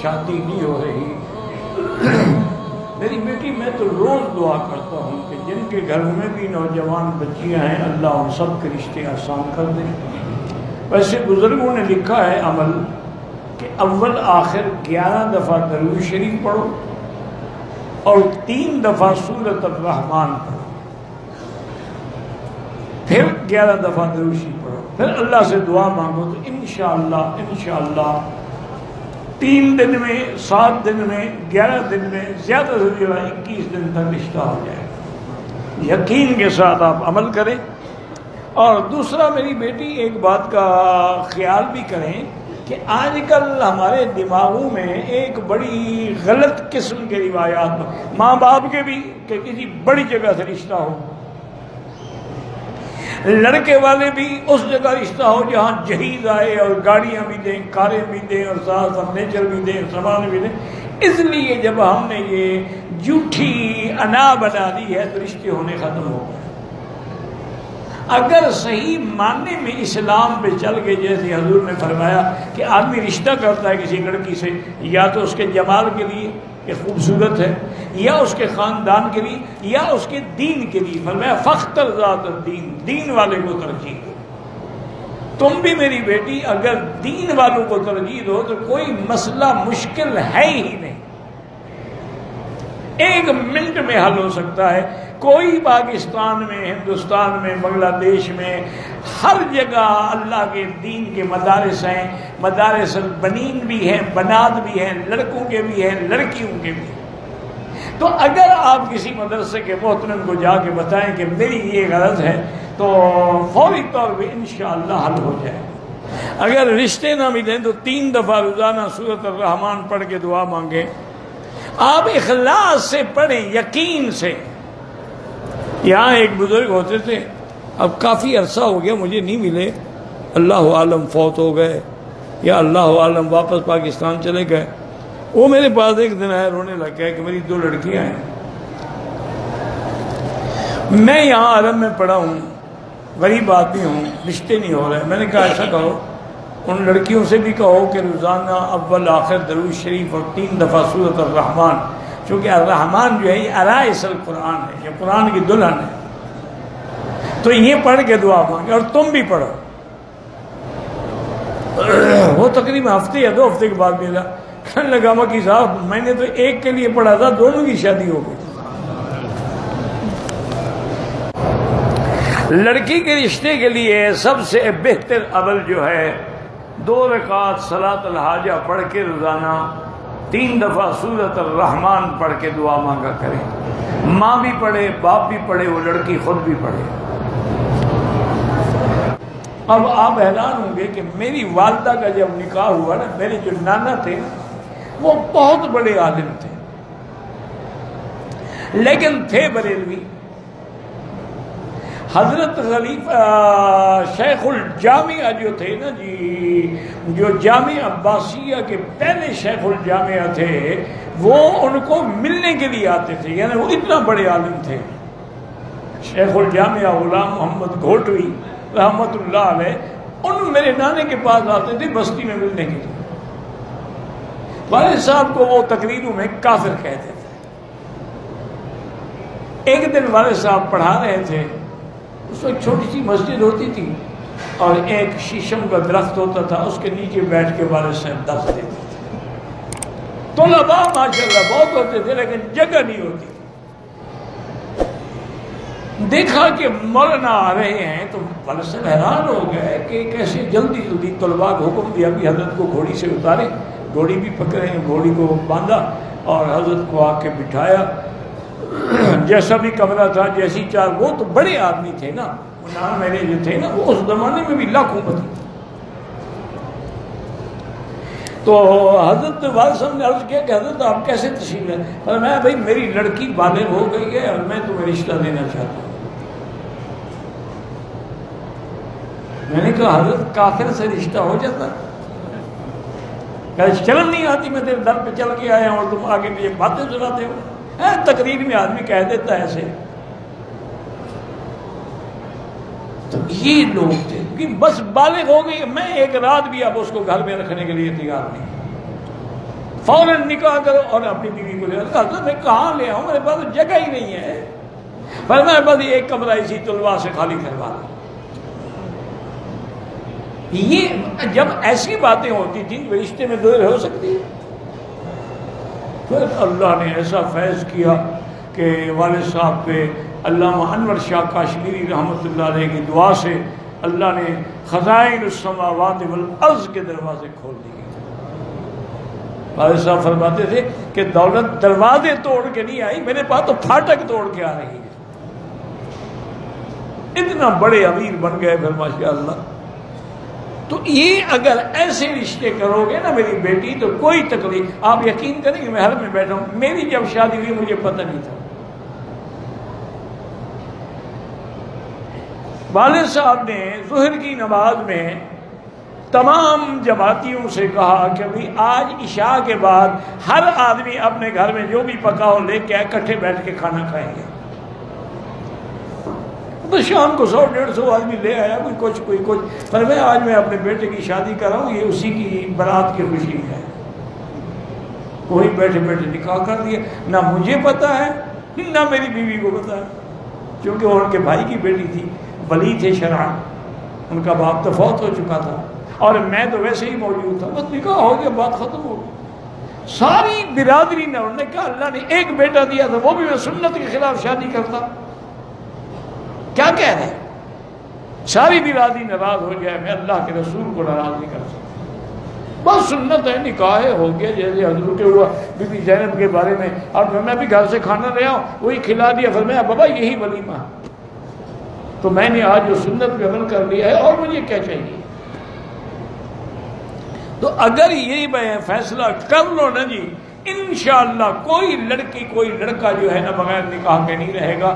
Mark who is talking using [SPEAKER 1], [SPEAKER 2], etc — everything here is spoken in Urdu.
[SPEAKER 1] شادی نہیں ہو رہی، میری بیٹی میں تو روز دعا کرتا ہوں کہ جن کے گھر میں بھی نوجوان بچیاں ہیں اللہ ان سب کے رشتے آسان کر دے۔ ویسے بزرگوں نے لکھا ہے عمل کہ اول آخر 11 دفعہ درود شریف پڑھو اور 3 دفعہ سورۃ الرحمن پڑھو، پھر 11 دفعہ درود شریف پڑھو، پھر اللہ سے دعا مانگو تو انشاءاللہ 3 دن میں، 7 دن میں، 11 دن میں، زیادہ سے زیادہ 21 دن تک رشتہ ہو جائے گا۔ یقین کے ساتھ آپ عمل کریں۔ اور دوسرا میری بیٹی ایک بات کا خیال بھی کریں کہ آج کل ہمارے دماغوں میں ایک بڑی غلط قسم کے روایات، ماں باپ کے بھی کہ کسی بڑی جگہ سے رشتہ ہو، لڑکے والے بھی اس جگہ رشتہ ہو جہاں جہیز آئے اور گاڑیاں بھی دیں، کاریں بھی دیں اور ساتھ فرنیچر بھی دیں، سامان بھی دیں۔ اس لیے جب ہم نے یہ جھوٹی انا بنا دی ہے تو رشتے ہونے ختم ہو گئے۔ اگر صحیح معنی میں اسلام پہ چل کے جیسے حضور نے فرمایا کہ آدمی رشتہ کرتا ہے کسی لڑکی سے یا تو اس کے جمال کے لیے کہ خوبصورت ہے، یا اس کے خاندان کے لیے، یا اس کے دین کے لیے، فرمایا فاختر ذات الدین، دین والے کو ترجیح دو۔ تم بھی میری بیٹی اگر دین والوں کو ترجیح دو تو کوئی مسئلہ مشکل ہے ہی نہیں، 1 منٹ میں حل ہو سکتا ہے۔ کوئی پاکستان میں، ہندوستان میں، بنگلہ دیش میں، ہر جگہ اللہ کے دین کے مدارس ہیں، مدارس البنین بھی ہیں، بنات بھی ہیں، لڑکوں کے بھی ہیں، لڑکیوں کے بھی ہیں۔ تو اگر آپ کسی مدرسے کے محترم کو جا کے بتائیں کہ میری یہ غرض ہے تو فوری طور پہ انشاءاللہ حل ہو جائے۔ اگر رشتے نہ ملیں تو 3 دفعہ روزانہ سورۃ الرحمن پڑھ کے دعا مانگیں۔ آپ اخلاص سے پڑھیں، یقین سے۔ یہاں ایک بزرگ ہوتے تھے، اب کافی عرصہ ہو گیا مجھے نہیں ملے، اللہ عالم فوت ہو گئے یا اللہ عالم واپس پاکستان چلے گئے۔ وہ میرے پاس ایک دن آئے، رونے لگ گیا کہ میری 2 لڑکیاں ہیں، میں یہاں عرب میں پڑھا ہوں، غریب آدمی ہوں، رشتے نہیں ہو رہے۔ میں نے کہا ایسا کرو، ان لڑکیوں سے بھی کہو کہ روزانہ اول آخر درود شریف اور 3 دفعہ سورۃ الرحمن، چونکہ الرحمن جو ہے یہ عرائس القرآن ہے، یہ قرآن کی دلہن ہے، تو یہ پڑھ کے دعا مانگے اور تم بھی پڑھو۔ وہ تقریباً ہفتے یا 2 ہفتے کے بعد ملا، کہنے لگا مکی صاحب میں نے تو ایک کے لیے پڑھا تھا، دونوں کی شادی ہو گئی۔ لڑکی کے رشتے کے لیے سب سے بہتر عمل جو ہے 2 رکعت صلاۃ الحاجہ پڑھ کے روزانہ 3 دفعہ سورۃ الرحمن پڑھ کے دعا مانگا کریں۔ ماں بھی پڑھے، باپ بھی پڑھے، وہ لڑکی خود بھی پڑھے۔ اب آپ حیران ہوں گے کہ میری والدہ کا جب نکاح ہوا نا، میرے جو نانا تھے وہ بہت بڑے عالم تھے لیکن تھے بریلوی۔ حضرت خلیفہ شیخ الجامعہ جو تھے نا جی، جو جامعہ عباسیہ کے پہلے شیخ الجامعہ تھے، وہ ان کو ملنے کے لیے آتے تھے، یعنی وہ اتنا بڑے عالم تھے۔ شیخ الجامعہ غلام محمد گھوٹوی رحمۃ اللہ علیہ، ان میرے نانے کے پاس آتے تھے بستی میں ملنے کے لیے۔ والد صاحب کو وہ تقریروں میں کافر کہتے تھے۔ ایک دن والد صاحب پڑھا رہے تھے، اس وقت چھوٹی سی مسجد ہوتی تھی اور ایک شیشم کا درخت ہوتا تھا، اس کے نیچے بیٹھ کے والد صاحب درس دیتے تھے۔ طلباء ماشاءاللہ بہت ہوتے تھے لیکن جگہ نہیں ہوتی تھی۔ دیکھا کہ مولانا آ رہے ہیں تو والد صاحب حیران ہو گئے کہ کیسے جلدی جلدی طلباء کو حکم دیا کہ حضرت کو گھوڑی سے اتارے، گھوڑی بھی پکڑے، گھوڑی کو باندھا اور حضرت کو آ کے بٹھایا۔ جیسا بھی کمرہ تھا، جیسی چار، وہ تو بڑے آدمی تھے نا، وہ نام میرے جو تھے نا، وہ اس زمانے میں بھی لاکھوں پتی تھے۔ تو حضرت والد صاحب نے عرض کیا کہ حضرت آپ کیسے تشریف لائے؟ فرمایا بھائی میری لڑکی بالغ ہو گئی ہے اور میں تمہیں رشتہ دینا چاہتا ہوں۔ میں نے کہا حضرت کافر سے رشتہ ہو جاتا؟ کہ شرم نہیں آتی میں تیرے در پہ چل کے آیا ہوں اور تم آگے مجھے باتیں سناتے ہو؟ تقریر میں آدمی کہہ دیتا ہے ایسے۔ تو یہ لوگ تھے کہ بس بالغ ہو گئی، میں ایک رات بھی اب اس کو گھر میں رکھنے کے لیے تیار نہیں۔ فوراً نکاح کرو اور اپنی بیوی کو لے آؤ. حضرت میں کہاں لے آؤں, میرے پاس جگہ ہی نہیں ہے. فرمایا بس ایک کمرہ اسی طلباء سے خالی کروا دو. یہ جب ایسی باتیں ہوتی تھیں رشتے میں دیر ہو سکتی. پھر اللہ نے ایسا فیض کیا کہ والد صاحب پہ علامہ انور شاہ کاشمیری رحمۃ اللہ علیہ کی دعا سے اللہ نے خزائن السماوات والارض کے دروازے کھول دیے. والد صاحب فرماتے تھے کہ دولت دروازے توڑ کے نہیں آئی, میرے پاس تو پھاٹک توڑ کے آ رہی ہے. اتنا بڑے امیر بن گئے پھر ماشاء اللہ. تو یہ اگر ایسے رشتے کرو گے نا میری بیٹی, تو کوئی تکلیف. آپ یقین کریں کہ میں حرم میں بیٹھا ہوں, میری جب شادی ہوئی مجھے پتہ نہیں تھا. والد صاحب نے ظہر کی نماز میں تمام جماعتیوں سے کہا کہ بھئی آج عشاء کے بعد ہر آدمی اپنے گھر میں جو بھی پکا ہو لے کے اکٹھے بیٹھ کے کھانا کھائیں گے. تو شام کو 100-150 آدمی لے آیا, کوئی کچھ. پر میں آج میں اپنے بیٹے کی شادی کر رہا ہوں, یہ اسی کی برات کی خوشی ہے. وہی بیٹھے بیٹھے نکاح کر دیا. نہ مجھے پتا ہے نہ میری بیوی کو پتا ہے, کیونکہ وہ ان کے بھائی کی بیٹی تھی, ولی تھے شرعاً, ان کا باپ تو فوت ہو چکا تھا اور میں تو ویسے ہی موجود تھا. بس نکاح ہو گیا, بات ختم ہو گئی. ساری برادری نے انہوں نے کہا اللہ نے ایک بیٹا دیا تھا, وہ بھی میں سنت کے خلاف شادی کرتا. کیا کہہ رہے ہیں؟ ساری برادری ناراض ہو جائے, میں اللہ کے رسول کو ناراض نہیں کر سکتا. بس سنت ہے, نکاح ہو گیا. جیسے حضرت کے ہوا بی بی زینب کے بارے میں, اور میں بھی گھر سے کھانا لے آؤں, وہی کھلا دیا. فرمایا بابا یہی ولیمہ, تو میں نے آج جو سنت پہ عمل کر لیا ہے, اور مجھے کیا چاہیے. تو اگر یہ فیصلہ کر لو نا جی, انشاءاللہ کوئی لڑکی کوئی لڑکا جو ہے نا بغیر نکاح کے نہیں رہے گا.